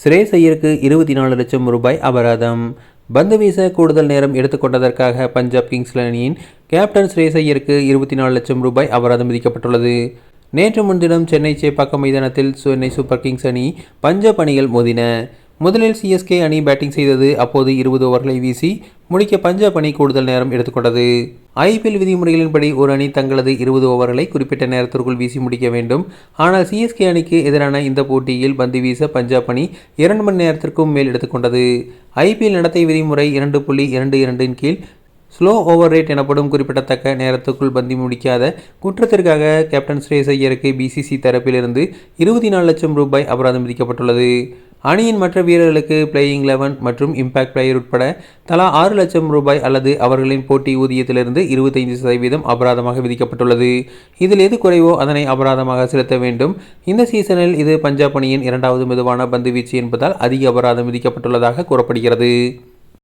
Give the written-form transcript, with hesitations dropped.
ஸ்ரேயஸ் ஐயருக்கு 24 லட்சம் ரூபாய் அபராதம். பந்து வீச கூடுதல் நேரம் எடுத்துக்கொண்டதற்காக பஞ்சாப் கிங்ஸ் அணியின் கேப்டன் ஸ்ரேயஸ் ஐயருக்கு 24 லட்சம் ரூபாய் அபராதம் விதிக்கப்பட்டுள்ளது. நேற்று முன்தினம் சென்னை சேப்பாக்கம் மைதானத்தில் சென்னை சூப்பர் கிங்ஸ் அணி பஞ்சாப் அணிகள் மோதின. முதலில் சிஎஸ்கே அணி பேட்டிங் செய்தது. அப்போது 20 ஓவர்களை வீசி முடிக்க பஞ்சாப் அணி கூடுதல் நேரம் எடுத்துக்கொண்டது. ஐபிஎல் விதிமுறைகளின்படி ஒரு அணி தங்களது 20 ஓவர்களை குறிப்பிட்ட நேரத்திற்குள் வீசி முடிக்க வேண்டும். ஆனால் சிஎஸ்கே அணிக்கு எதிரான இந்த போட்டியில் பந்து வீச பஞ்சாப் அணி 2 மணி நேரத்திற்கும் மேல் எடுத்துக்கொண்டது. ஐபிஎல் நடத்தை விதிமுறை 2.22 கீழ் ஸ்லோ ஓவர் ரேட் எனப்படும் குறிப்பிடத்தக்க நேரத்துக்குள் பந்து முடிக்காத குற்றத்திற்காக கேப்டன் ஸ்ரேயஸ் ஐயருக்கு பிசிசி தரப்பிலிருந்து 24 லட்சம் ரூபாய் அபராதம் விதிக்கப்பட்டுள்ளது. அணியின் மற்ற வீரர்களுக்கு பிளேயிங் 11 மற்றும் இம்பாக்ட் பிளேயர் உட்பட தலா 6 லட்சம் ரூபாய் அல்லது அவர்களின் போட்டி ஊதியத்திலிருந்து 25% அபராதமாக விதிக்கப்பட்டுள்ளது. இதில் எது குறைவோ அதனை அபராதமாக செலுத்த வேண்டும். இந்த சீசனில் இது பஞ்சாப் அணியின் 2வது மெதுவான பந்து வீச்சு என்பதால் அதிக அபராதம் விதிக்கப்பட்டுள்ளதாக கூறப்படுகிறது.